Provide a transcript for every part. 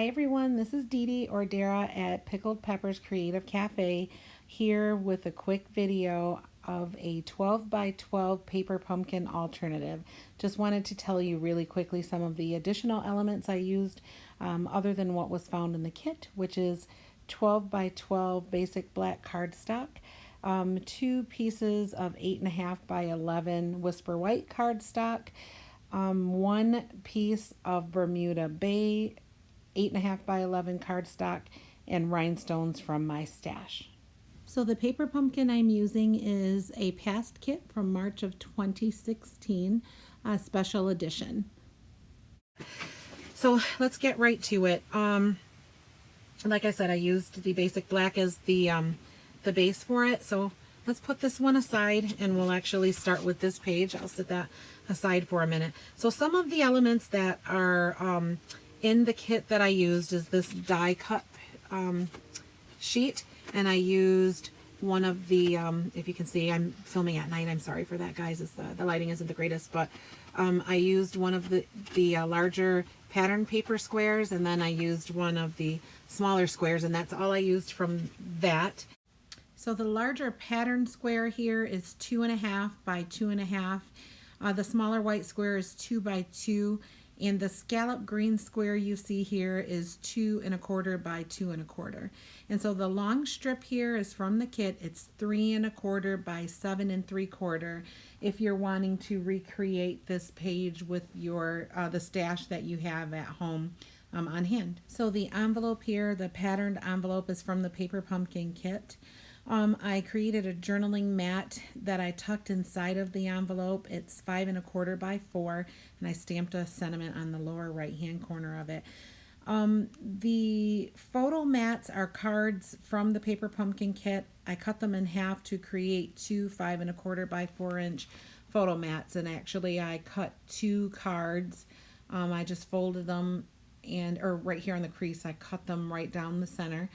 Hi everyone, this is Dee Dee or Dara at Pickled Peppers Creative Cafe here with a quick video of a 12 by 12 paper pumpkin alternative. Just wanted to tell you really quickly some of the additional elements I used other than what was found in the kit, which is 12 by 12 basic black cardstock, 2 pieces of 8.5 by 11 Whisper White cardstock, 1 piece of Bermuda Bay 8.5 by 11 cardstock, and rhinestones from my stash. So the paper pumpkin I'm using is a past kit from March of 2016, a special edition. So let's get right to it. Like I said, I used the basic black as the base for it. So let's put this one aside and we'll actually start with this page. I'll set that aside for a minute. So some of the elements that are in the kit that I used is this die cut sheet, and I used one of the, if you can see, I'm filming at night, I'm sorry for that guys, the lighting isn't the greatest, but I used one of the larger pattern paper squares, and then I used one of the smaller squares, and that's all I used from that. So the larger pattern square here is 2.5 by 2.5. The smaller white square is 2 by 2. And the scallop green square you see here is 2 1/4 by 2 1/4. And so the long strip here is from the kit. It's 3 1/4 by 7 3/4 if you're wanting to recreate this page with your the stash that you have at home on hand. So the envelope here, the patterned envelope, is from the Paper Pumpkin kit. I created a journaling mat that I tucked inside of the envelope. It's 5 1/4 by 4, and I stamped a sentiment on the lower right hand corner of it. The photo mats are cards from the Paper Pumpkin kit. I cut them in half to create 2 5 1/4 by 4-inch photo mats, and actually I cut 2 cards. I just folded them, or right here on the crease, I cut them right down the center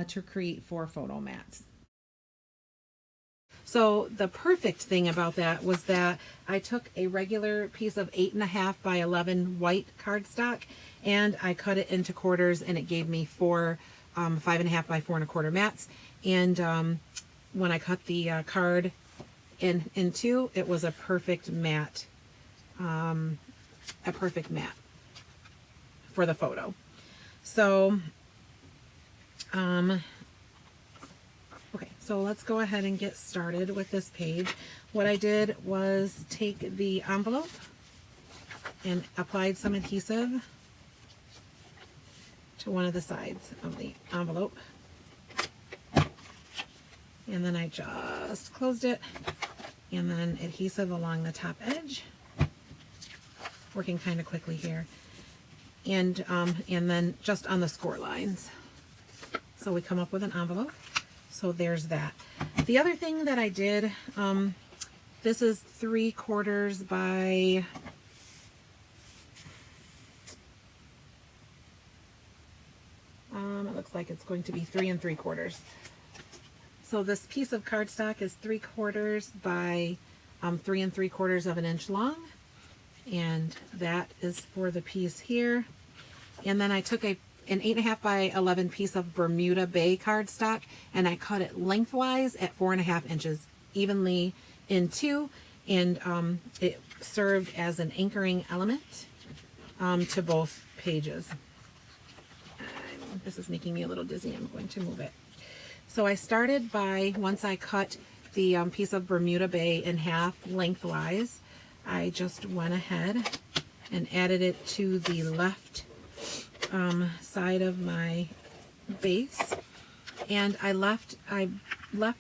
to create 4 photo mats. So the perfect thing about that was that I took a regular piece of 8.5 by 11 white cardstock and I cut it into quarters, and it gave me 4 5.5 by 4 1/4 mats. And when I cut the card in two, it was a perfect mat, for the photo. So okay, so let's go ahead and get started with this page. What I did was take the envelope and applied some adhesive to one of the sides of the envelope. And then I just closed it, and then adhesive along the top edge, working kind of quickly here. And then just on the score lines. So we come up with an envelope. So there's that. The other thing that I did, this is 3/4 by, it looks like it's going to be 3 3/4. So this piece of cardstock is 3/4 by 3 3/4 of an inch long, and that is for the piece here. And then I took an 8.5 by 11 piece of Bermuda Bay cardstock, and I cut it lengthwise at 4.5 inches, evenly in two, and it served as an anchoring element to both pages. This is making me a little dizzy. I'm going to move it. So I started by, once I cut the piece of Bermuda Bay in half lengthwise, I just went ahead and added it to the left side of my base, and I left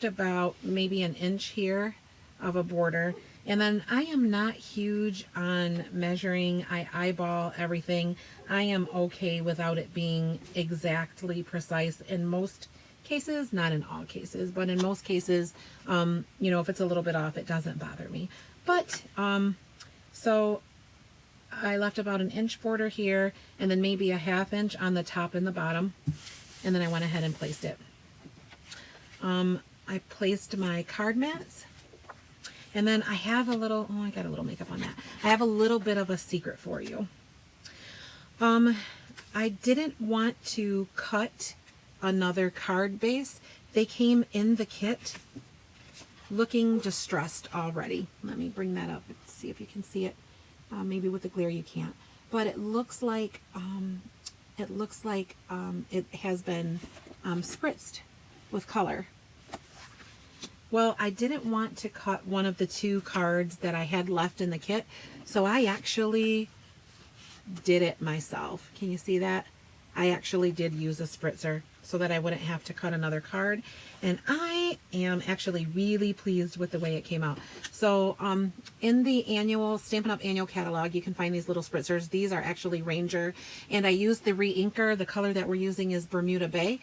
about maybe an inch here of a border. And then I am not huge on measuring. I eyeball everything. I am okay without it being exactly precise in most cases, not in all cases, but in most cases, you know, if it's a little bit off, it doesn't bother me. But so I left about an inch border here, and then maybe a 1/2 inch on the top and the bottom, and then I went ahead and placed it. I placed my card mats, and then I have a little, oh, I got a little makeup on that. I have a little bit of a secret for you. I didn't want to cut another card base. They came in the kit looking distressed already. Let me bring that up and see if you can see it. Maybe with the glare you can't. But it looks like it has been spritzed with color. Well, I didn't want to cut one of the 2 cards that I had left in the kit, so I actually did it myself. Can you see that? I actually did use a spritzer so that I wouldn't have to cut another card. And I am actually really pleased with the way it came out. So in the annual Stampin' Up! Annual catalog, you can find these little spritzers. These are actually Ranger. And I used the re-inker. The color that we're using is Bermuda Bay.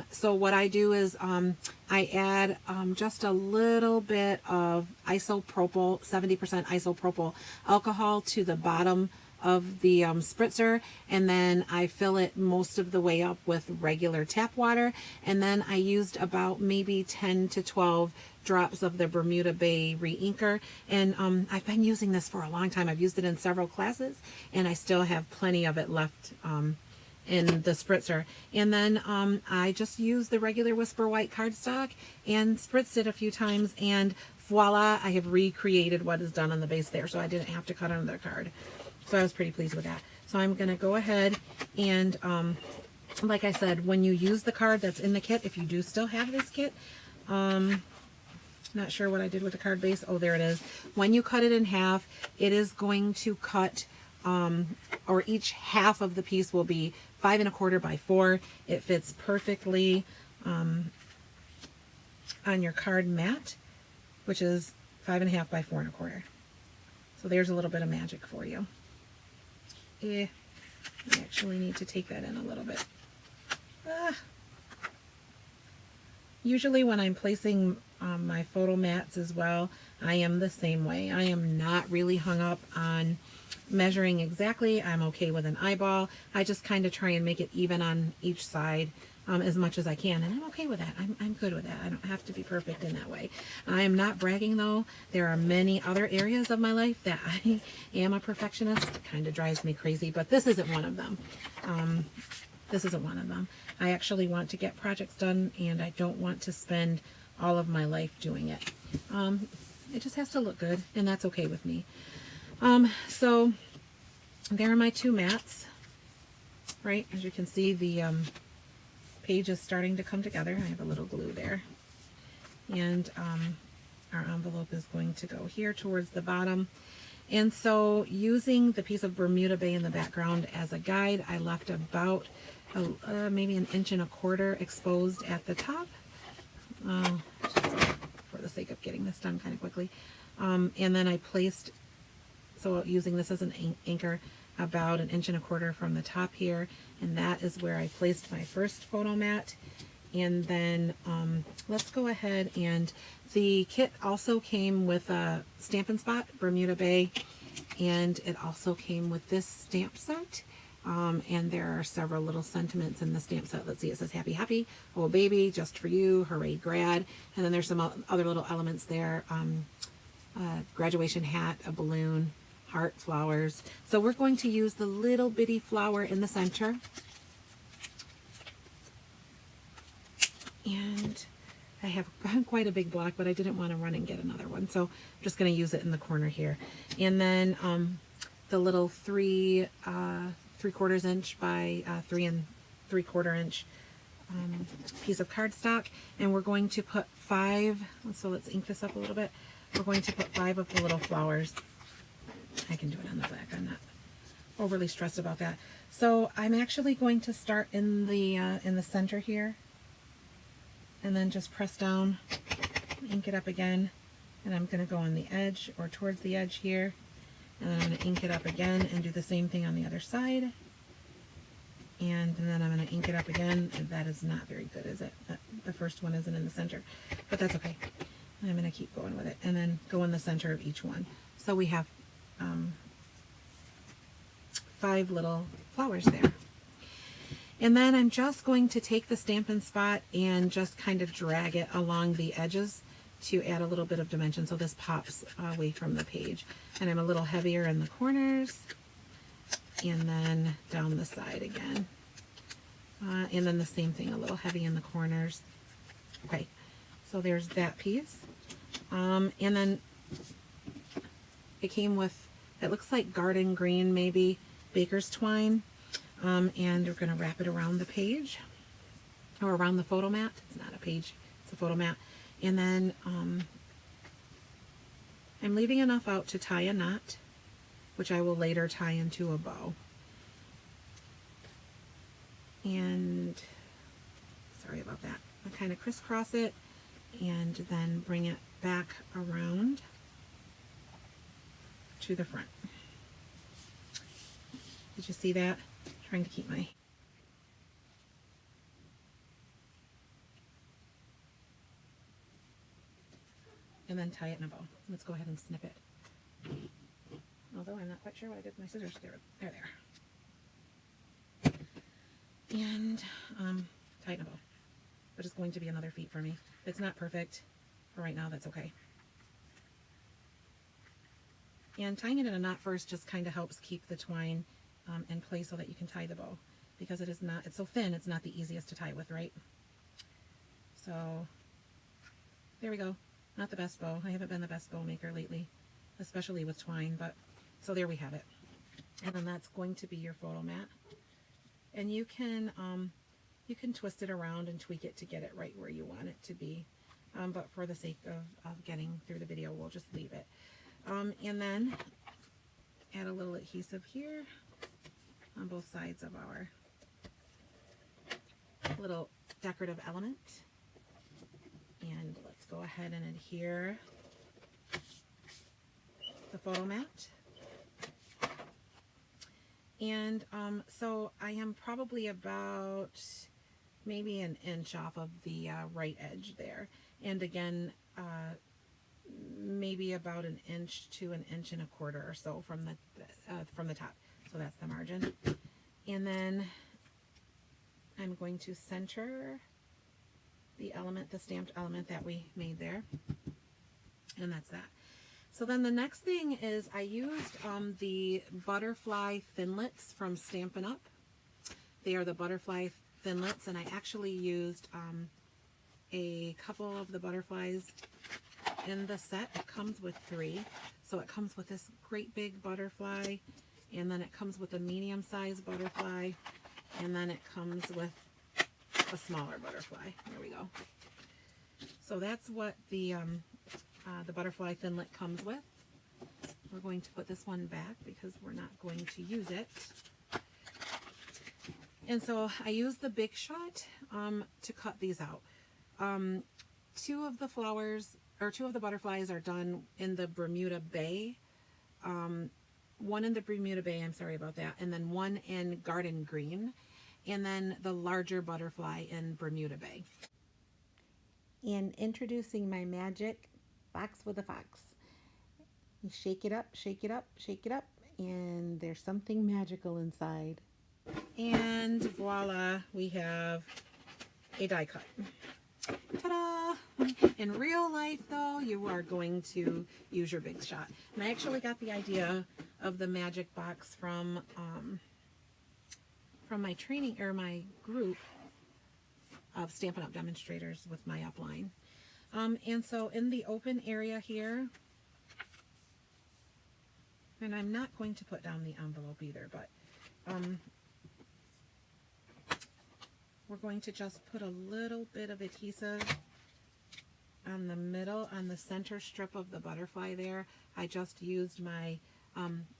So what I do is I add just a little bit of isopropyl, 70% isopropyl alcohol to the bottom of the spritzer, and then I fill it most of the way up with regular tap water, and then I used about maybe 10 to 12 drops of the Bermuda Bay re-inker, and I've been using this for a long time. I've used it in several classes, and I still have plenty of it left in the spritzer. And then I just used the regular Whisper White cardstock and spritzed it a few times, and voila, I have recreated what is done on the base there, so I didn't have to cut another card. So I was pretty pleased with that. So I'm going to go ahead and, like I said, when you use the card that's in the kit, if you do still have this kit, not sure what I did with the card base. Oh, there it is. When you cut it in half, it is going to cut, or each half of the piece will be 5 1/4 by 4. It fits perfectly on your card mat, which is 5 1/2 by 4 1/4. So there's a little bit of magic for you. I actually need to take that in a little bit. Usually when I'm placing my photo mats as well, I am the same way. I am not really hung up on measuring exactly. I'm okay with an eyeball. I just kind of try and make it even on each side as much as I can, and I'm okay with that. I'm good with that. I don't have to be perfect in that way. I am not bragging though. There are many other areas of my life that I am a perfectionist. It kind of drives me crazy, but this isn't one of them. This isn't one of them. I actually want to get projects done, and I don't want to spend all of my life doing it. It just has to look good, and that's okay with me. So there are my 2 mats, right? As you can see, the page is starting to come together. I have a little glue there, and our envelope is going to go here towards the bottom. And so using the piece of Bermuda Bay in the background as a guide, I left about maybe 1 1/4 inches exposed at the top, just for the sake of getting this done kind of quickly. And then I placed, so using this as an anchor, about 1 1/4 inches from the top here, and that is where I placed my first photo mat. And then let's go ahead, and the kit also came with a Stampin' Spot, Bermuda Bay, and it also came with this stamp set. And there are several little sentiments in the stamp set. Let's see, it says happy, happy, oh baby, just for you, hooray grad. And then there's some other little elements there, graduation hat, a balloon, heart, flowers. So we're going to use the little bitty flower in the center. And I have quite a big block, but I didn't want to run and get another one. So I'm just going to use it in the corner here. And then the little 3 3/4 inch by 3 3/4 inch piece of cardstock. And we're going to put 5, so let's ink this up a little bit. We're going to put 5 of the little flowers. I can do it on the black. I'm not overly stressed about that. So I'm actually going to start in the center here, and then just press down, ink it up again, and I'm going to go on the edge or towards the edge here, and then I'm going to ink it up again and do the same thing on the other side. And then I'm going to ink it up again. And that is not very good, is it? The first one isn't in the center, but that's okay. I'm going to keep going with it, and then go in the center of each one. So we have 5 little flowers there. And then I'm just going to take the Stampin' Spot and just kind of drag it along the edges to add a little bit of dimension, so this pops away from the page. And I'm a little heavier in the corners. and then down the side again. And then the same thing, a little heavy in the corners. Okay, so there's that piece. And then it came with, it looks like garden green, maybe baker's twine. And we're going to wrap it around the page, or around the photo mat. It's not a page, it's a photo mat. And then I'm leaving enough out to tie a knot, which I will later tie into a bow. And sorry about that. I kind of crisscross it and then bring it back around to the front. Did you see that? I'm trying to keep my... And then tie it in a bow. Let's go ahead and snip it. Although I'm not quite sure what I did with my scissors. There they are. And tie it in a bow. But it's going to be another feat for me. It's not perfect for right now. That's okay. And tying it in a knot first just kind of helps keep the twine in place so that you can tie the bow. Because it's so thin, it's not the easiest to tie with, right? So there we go. Not the best bow. I haven't been the best bow maker lately, especially with twine, but so there we have it. And then that's going to be your photo mat. And you can twist it around and tweak it to get it right where you want it to be. But for the sake of getting through the video, we'll just leave it. And then add a little adhesive here on both sides of our little decorative element. And let's go ahead and adhere the photo mat. And so I am probably about maybe an inch off of the right edge there. And again, maybe about an inch to an inch and a quarter or so from the top. So that's the margin. And then I'm going to center the element, the stamped element that we made there. And that's that. So then the next thing is I used the butterfly thinlits from Stampin' Up. They are the butterfly thinlits, and I actually used a couple of the butterflies in the set. It comes with 3. So it comes with this great big butterfly, and then it comes with a medium-sized butterfly, and then it comes with a smaller butterfly. There we go. So that's what the butterfly thinlet comes with. We're going to put this one back because we're not going to use it. And so I used the Big Shot to cut these out. 2 of the butterflies are done in the Bermuda Bay. One in the Bermuda Bay, I'm sorry about that, and then one in Garden Green, and then the larger butterfly in Bermuda Bay. And introducing my magic box with a fox. You shake it up, shake it up, shake it up, and there's something magical inside. And voila, we have a die cut. Ta-da! In real life, though, you are going to use your Big Shot. And I actually got the idea of the magic box from my training, or my group of Stampin' Up! Demonstrators with my upline. And so in the open area here, and I'm not going to put down the envelope either, but we're going to just put a little bit of adhesive on the middle, on the center strip of the butterfly there. I just used my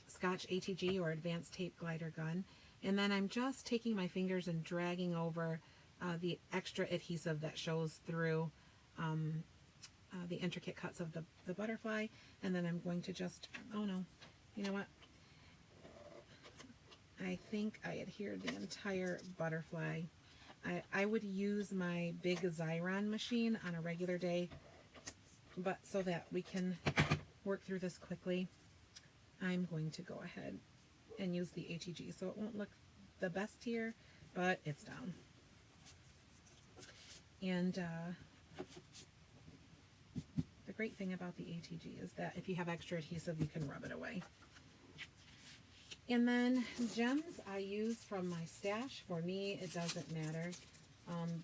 Scotch ATG, or Advanced Tape Glider gun, and then I'm just taking my fingers and dragging over the extra adhesive that shows through the intricate cuts of the butterfly, and then I'm going to just, oh no, you know what? I think I adhered the entire butterfly. I would use my big Xyron machine on a regular day, but so that we can work through this quickly, I'm going to go ahead and use the ATG. So it won't look the best here, but it's down. And the great thing about the ATG is that if you have extra adhesive, you can rub it away. And then gems I use from my stash. For me, it doesn't matter.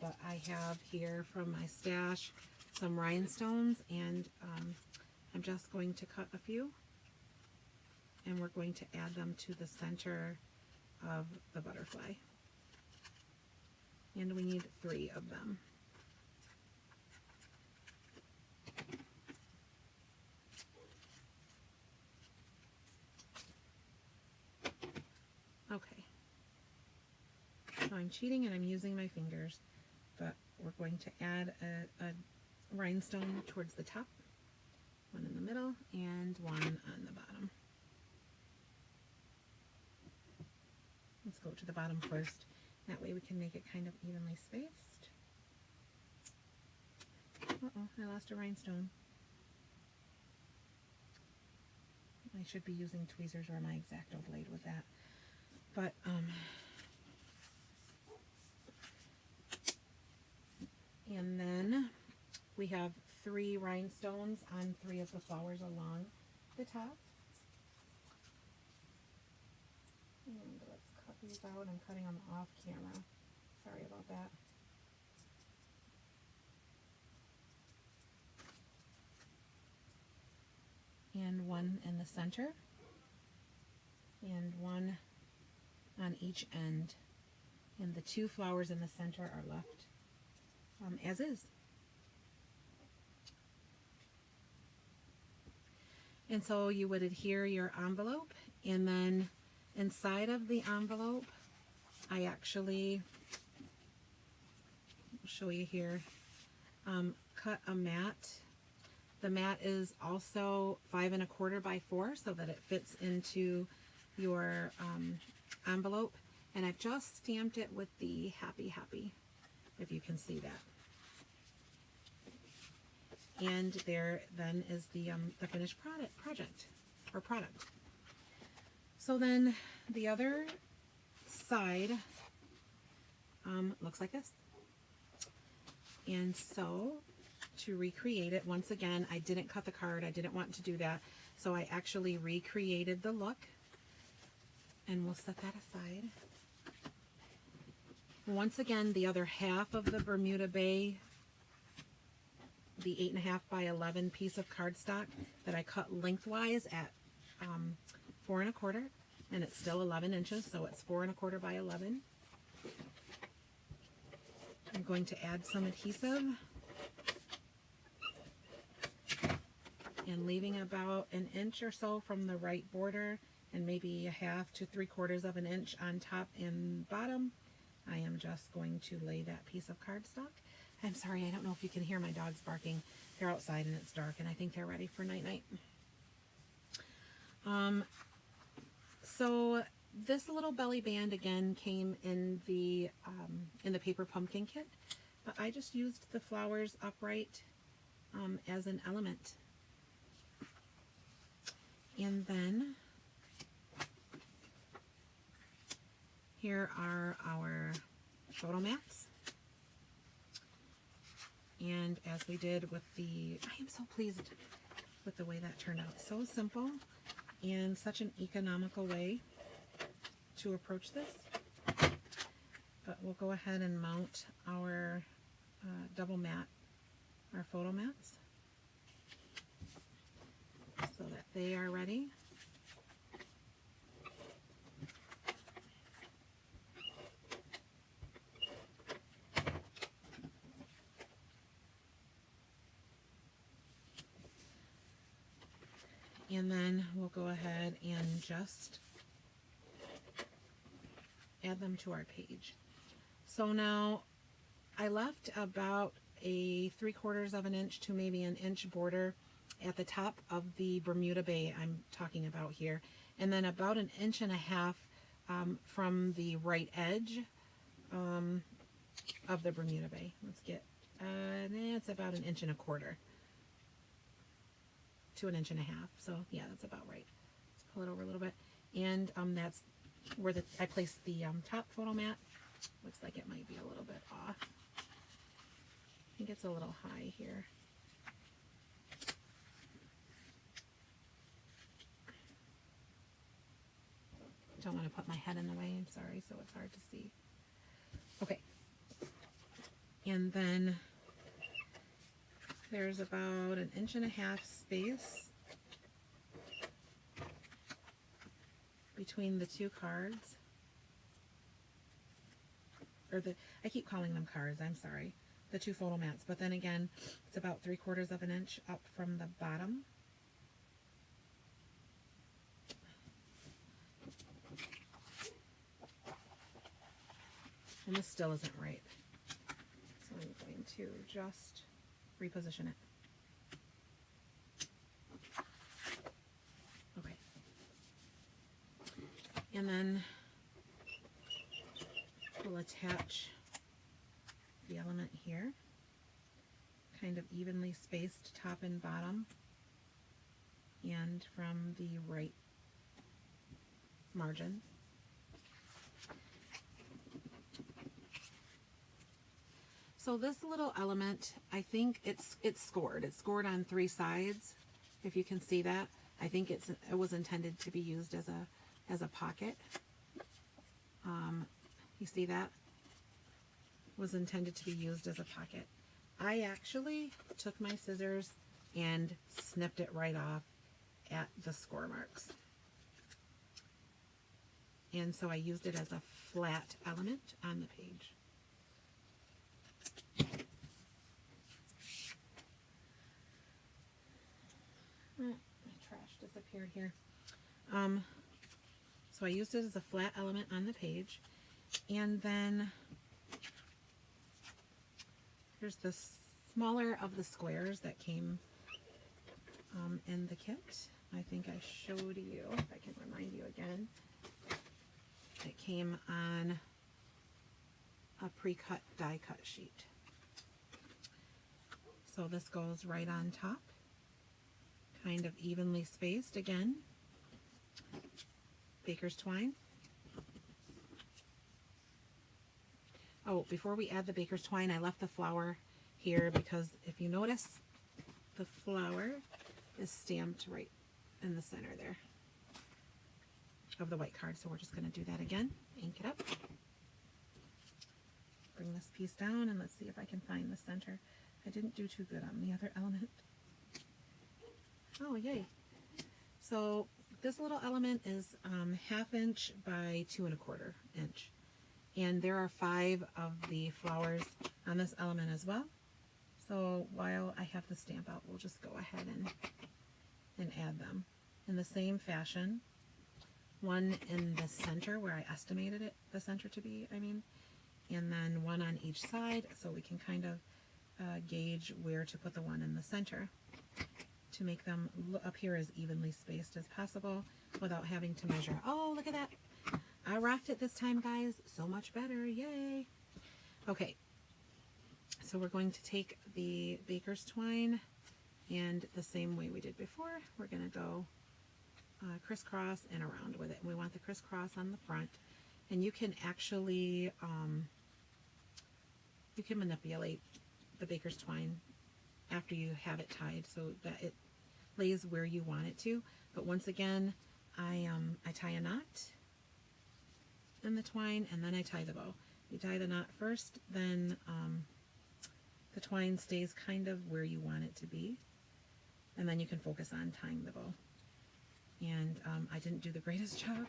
But I have here from my stash some rhinestones, and I'm just going to cut a few, and we're going to add them to the center of the butterfly. And we need 3 of them. Okay. So I'm cheating and I'm using my fingers, but we're going to add a rhinestone towards the top, one in the middle, and one on the bottom. Let's go to the bottom first. That way we can make it kind of evenly spaced. Uh-oh, I lost a rhinestone. I should be using tweezers or my X-Acto blade with that. But, and then we have 3 rhinestones on 3 of the flowers along the top. And let's cut these out. I'm cutting them off camera. Sorry about that. And 1 in the center. And 1 on each end. And the 2 flowers in the center are left as is. And so you would adhere your envelope, and then inside of the envelope, I actually, I'll show you here, cut a mat. The mat is also 5 1/4 by 4 so that it fits into your envelope. And I've just stamped it with the Happy Happy, if you can see that. And there then is the finished product. So then the other side looks like this. And so to recreate it, once again, I didn't cut the card. I didn't want to do that. So I actually recreated the look. And we'll set that aside. Once again, the other half of the Bermuda Bay, the 8.5 by 11 piece of cardstock that I cut lengthwise at 4 1/4, and it's still 11 inches, so it's 4 1/4 by 11. I'm going to add some adhesive and leaving about 1 inch or so from the right border, and maybe 1/2 to 3/4 of an inch on top and bottom. I am just going to lay that piece of cardstock. I'm sorry, I don't know if you can hear my dogs barking. They're outside and it's dark, and I think they're ready for night-night. So this little belly band again came in the paper pumpkin kit, but I just used the flowers upright as an element. And then here are our photo mats. And as we did with I am so pleased with the way that turned out. So simple and such an economical way to approach this. But we'll go ahead and mount our double mat, our photo mats, so that they are ready. And then we'll go ahead and just add them to our page. So now I left about a 3/4 of an inch to maybe 1 inch border at the top of the Bermuda Bay I'm talking about here. And then about 1.5 inches from the right edge of the Bermuda Bay. Let's get, it's about 1.25 inches to 1.5 inches. So yeah, that's about right. Let's pull it over a little bit. And that's where I placed the top photo mat. Looks like it might be a little bit off. I think it's a little high here. don't want to put my head in the way, I'm sorry, so it's hard to see. Okay. And then there's about 1.5 inches space between the two cards. Or I keep calling them cards, I'm sorry. The two photo mats, but then again, it's about 3/4 of an inch up from the bottom. And this still isn't right. So I'm going to just reposition it. Okay. And then we'll attach the element here, kind of evenly spaced top and bottom, and from the right margin. So this little element, I think it's scored. It's scored on 3 sides. If you can see that, I think it was intended to be used as a pocket. You see that? Was intended to be used as a pocket. I actually took my scissors and snipped it right off at the score marks. And so I used it as a flat element on the page. My trash disappeared here. So I used it as a flat element on the page. And then here's the smaller of the squares that came in the kit. I think I showed you, if I can remind you again. It came on a pre-cut die cut sheet. So this goes right on top, kind of evenly spaced again. Baker's twine. Oh, before we add the baker's twine, I left the flower here because if you notice, the flower is stamped right in the center there of the white card. So we're just going to do that again. Ink it up. Bring this piece down and let's see if I can find the center. I didn't do too good on the other element. Oh, yay. So this little element is 1/2 inch by 2 1/4 inch. And there are 5 of the flowers on this element as well. So while I have the stamp out, we'll just go ahead and add them in the same fashion. One in the center where I estimated it, the center to be, and then one on each side so we can kind of gauge where to put the one in the center to make them appear as evenly spaced as possible without having to measure. Oh, look at that. I rocked it this time, guys. So much better. Yay. Okay. So we're going to take the baker's twine and the same way we did before, we're going to go crisscross and around with it. And we want the crisscross on the front. And you can actually, you can manipulate the baker's twine after you have it tied so that it lays where you want it to. But once again, I tie a knot in the twine and then I tie the bow. You tie the knot first, then the twine stays kind of where you want it to be, and then you can focus on tying the bow. And I didn't do the greatest job.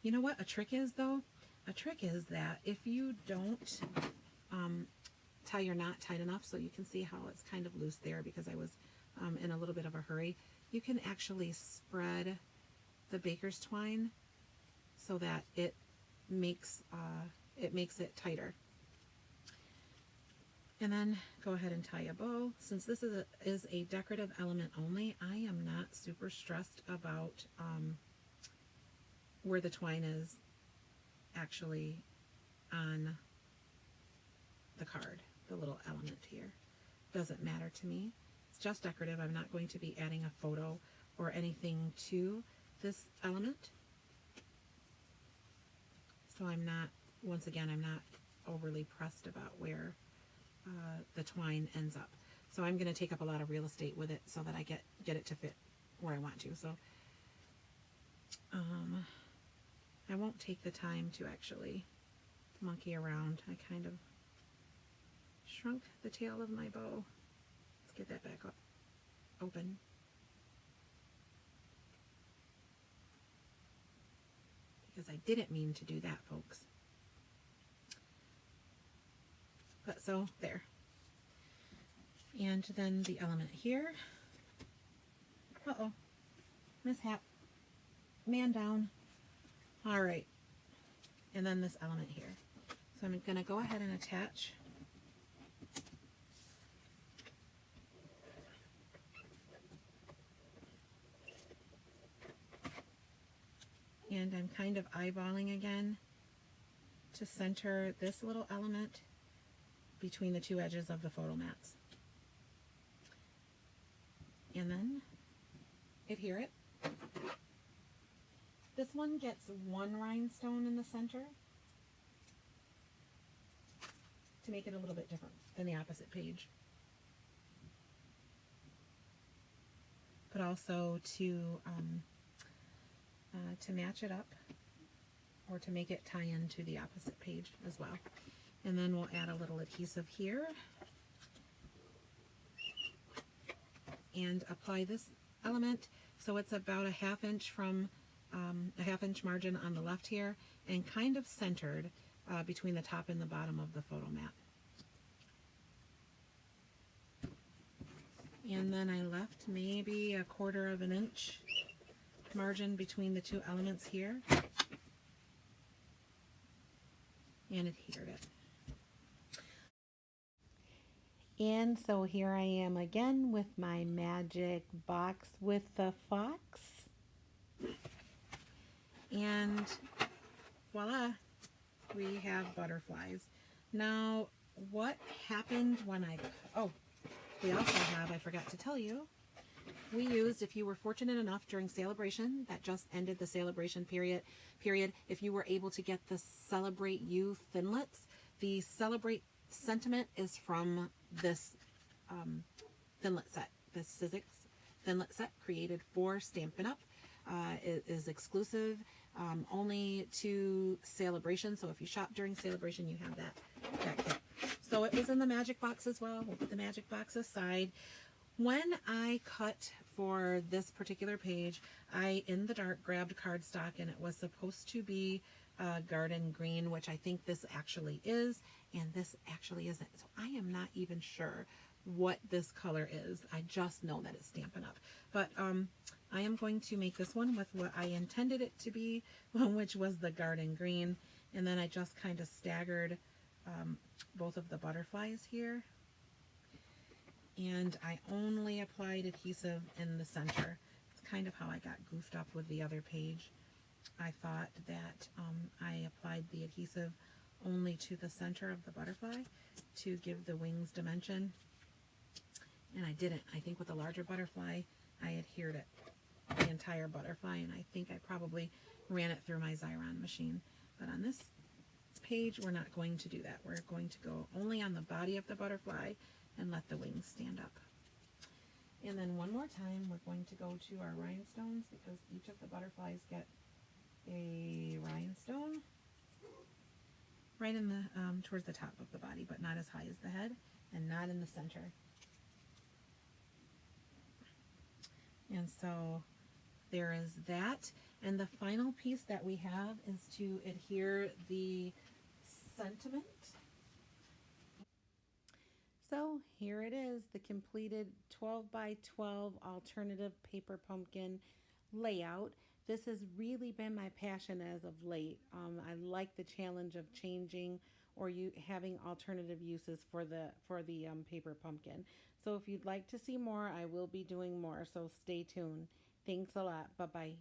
You know what a trick is though? A trick is that if you don't tie your knot tight enough, so you can see how it's kind of loose there because I was in a little bit of a hurry, you can actually spread the baker's twine so that it makes it tighter. And then go ahead and tie a bow. Since this is a decorative element only, I am not super stressed about where the twine is actually on the card, the little element here. Doesn't matter to me. It's just decorative. I'm not going to be adding a photo or anything to this element. So I'm not, once again, I'm not overly pressed about where the twine ends up. So I'm going to take up a lot of real estate with it so that I get it to fit where I want to. So I won't take the time to actually monkey around. I kind of shrunk the tail of my bow. Let's get that back up, open. Because I didn't mean to do that, folks. But so, there. And then the element here. Uh-oh. Mishap. Man down. All right. And then this element here. So I'm going to go ahead and attach and I'm kind of eyeballing again to center this little element between the two edges of the photo mats. And then adhere it. This one gets one rhinestone in the center to make it a little bit different than the opposite page. But also to match it up or to make it tie into the opposite page as well. And then we'll add a little adhesive here and apply this element so it's about a ½ inch margin on the left here and kind of centered between the top and the bottom of the photo mat. And then I left maybe a ¼ inch margin between the two elements here and adhered it. And so here I am again with my magic box with the fox. And voila, we have butterflies. Now, what happened when we also have, I forgot to tell you, we used, if you were fortunate enough during Celebration, that just ended the Celebration period, if you were able to get the Celebrate You Thinlits, the Celebrate sentiment is from this Thinlit set. This Sizzix Thinlit set created for Stampin' Up. It is exclusive only to Celebration, so if you shop during Celebration, you have that kit. So it was in the magic box as well. We'll put the magic box aside. When I cut for this particular page, I, in the dark, grabbed cardstock, and it was supposed to be garden green, which I think this actually is, and this actually isn't. So I am not even sure what this color is. I just know that it's Stampin' Up. But I am going to make this one with what I intended it to be, which was the garden green, and then I just kind of staggered both of the butterflies here. And I only applied adhesive in the center. It's kind of how I got goofed up with the other page. I thought that I applied the adhesive only to the center of the butterfly to give the wings dimension. And I didn't. I think with the larger butterfly, I adhered it, the entire butterfly, and I think I probably ran it through my Xyron machine. But on this page, we're not going to do that. We're going to go only on the body of the butterfly and let the wings stand up. And then one more time, we're going to go to our rhinestones because each of the butterflies get a rhinestone right in the towards the top of the body, but not as high as the head and not in the center. And so there is that. And the final piece that we have is to adhere the sentiment. So here it is, the completed 12 by 12 alternative paper pumpkin layout. This has really been my passion as of late. I like the challenge of changing or having alternative uses for the paper pumpkin. So if you'd like to see more, I will be doing more. So stay tuned. Thanks a lot. Bye-bye.